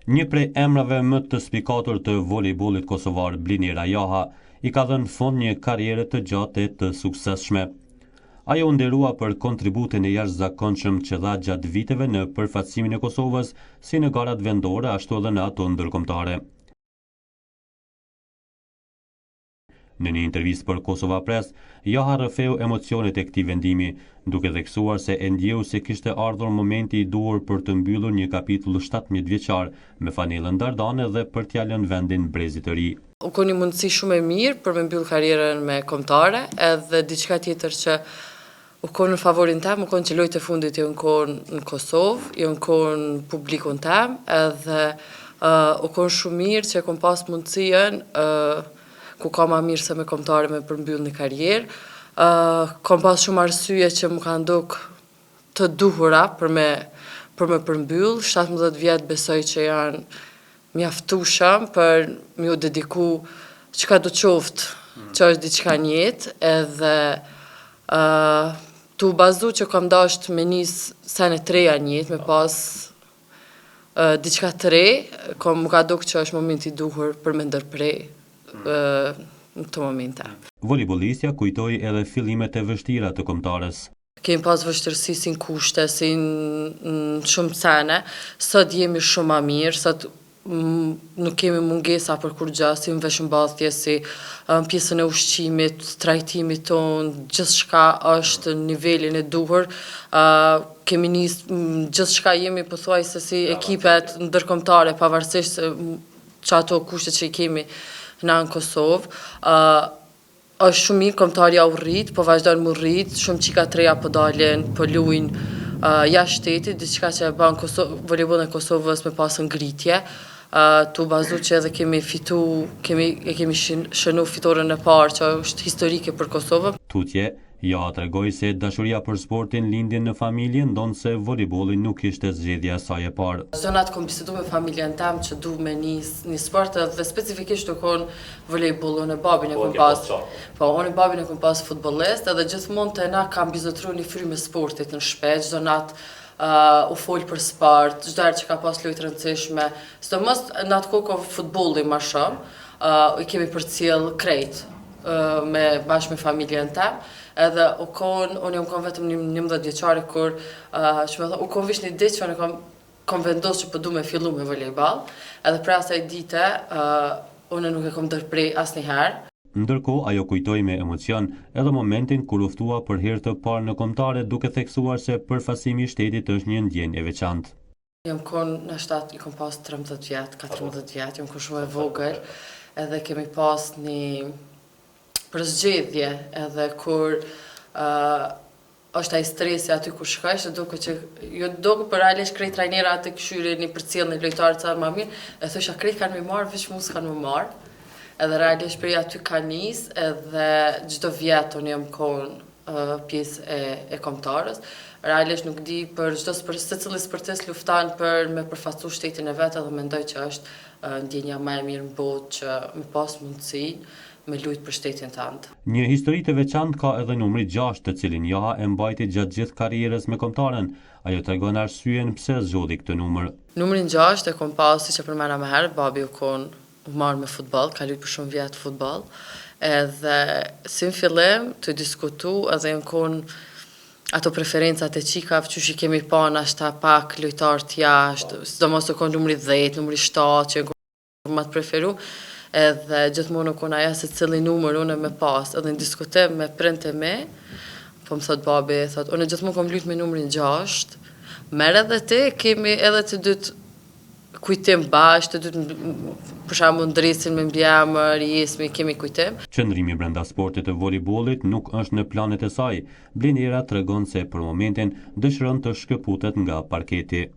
Një prej emrave më të spikatur të volejbollit kosovar, Blinera Jaha, i ka dhënë fund një karriere të gjatë e të suksesshme. Ajo u nderua për kontributin e jashtëzakonshëm që dha gjatë viteve në përfaqësimin e Kosovës, si në garat vendore, ashtu edhe në ato ndërkombëtare. Në një intervistë për Kosova Press, Jaha rrëfeu emocionet e këtij vendimi, duke theksuar se e ndjeu se kishte ardhur momenti i duhur për të mbyllur një kapitull 17 vjeçar me fanellën Dardane dhe për t'ia lënë vendin brezit të ri. U kon një mundësi shumë e mirë për me mbyll karrierën me kombëtare, edhe diçka tjetër që u kon në favorin tem, u kon që lojtë e fundit jo në kon në Kosovë, jo në kon publikun tem, edhe u kon shumë mirë që kom pas mundësien ku ka ma mirë se me kombëtare me përmbyll një karrierë. Kom pas shumë arsye që më kanë duk të duhura për me përmbyll. 17 vjetë besoj që janë mjaftueshëm për m'ju dediku çka do qoftë që është diçka në jetë, edhe tu bazu që kam dasht me nis sene të reja në jetë, me pas diçka të re, më ka duk që është momenti i duhur për me ndërprej në këto momente. Volejbolistja kujtoi edhe fillimet e vështira të kombëtares. Kemi pas vështirësi si në kushte, si në shumë sene, sot jemi shumë ma mirë, sot nuk kemi mungesa për kur gjë, si në veshëmbathje, si në pjesën e ushqimit, trajtimit tonë, gjithçka është në nivelin e duhur. Kemi gjithçka jemi pothuajse si ekipet ndërkombëtare, pavarësisht që ato kushte që i kemi në Kosovë. Është shumë mirë, kombëtarja u rrit, po vazhdojnë mu rrit, shumë qika të reja po dalin, po luajnë jashtë shtetit, diçka që e bën volejbollin e Kosovës me pas ngritje. Tu bazu që edhe kemi shënu fitoren e parë, që është historike për Kosovën. Tutje, Jaha tregoi se dashuria për sportin lindi në familje, ndonse volejbolli nuk ishte zgjedhja e saj e parë. Çdo natë kom bisedu me familjen tem që du me një sport, dhe specifikisht u kon volejboll, unë babin e kom pas. Po, unë babin e kom pas futbollist, edhe gjithmonë te na kam bizetru një frymë e sportit në shtëpi, çdo natë u fol për sport, çdo herë që ka pas lojë të rëndësishme, sidomos në atë kohë futbolli më shumë, i kemi përcjell krejt bashkë me familjen tem. Edhe unë jam kon vetëm 11 vjeçare kur u kon vish një ditë që unë kom vendosur që po du me fillu me volejball, edhe pra asaj dite unë nuk e kom ndërprej asnjëherë. Ndërkohë, ajo kujtoi me emocion edhe momentin kur u ftua për herë të parë në kombëtare, duke theksuar se përfaqësimi i shtetit është një ndjenjë e veçantë. Jam kon në shtat, i kom pas 13 vjet, 14 vjet, jam kon shumë e vogël, edhe kemi pas një përzgjedhje, edhe kur është ai stresi aty ku shkojsh, duke që jo duke për realisht krejt trajnera atë këshyre një përcjell një lojtar sa më mirë, e thosha krejt kanë më marr, veç mua s'kan më marr. Edhe realisht për aty ka nis, edhe çdo vjet unë jam kon pjesë e kombëtarës. Realisht nuk di për çdo secili sportist lufton për me përfaqësu shtetin e vet, edhe mendoj që është ndjenja më e mirë në botë që me pas mundësi me lujtë për shtetin tënd. Një histori të veçantë ka edhe numri 6, të cilin Jaha e mbajti gjatë gjithë karrierës me kombëtaren. Ajo tregon arsyen pse zgjodhi këtë numër. Numrin 6 e kom pas, siç e përmenda më herët, babi u marr me futboll, ka luajtur për shumë vjet futboll. Edhe si në fillim të diskutu, edhe në kon ato preferencat e qikave, që i kemi pa nashta pak lojtar të jashtë, sidomos u kon numri 10, numri 7, që e më të preferu. Edhe gjithmonë u kon aja se cili numër unë me pas, edhe në diskutim me prindë e me, po më thot babi, unë gjithmonë kom luajtur me numrin 6, merr edhe ti, kemi edhe të dytë kujtim bashkë, të dytë për shembull ndrisin me mbiemër, jesmi, kemi kujtim. Qëndrimi brenda sportit të volejbollit nuk është në planet e saj. Blinera tregon se për momentin dëshiron të shkëputet nga parketi.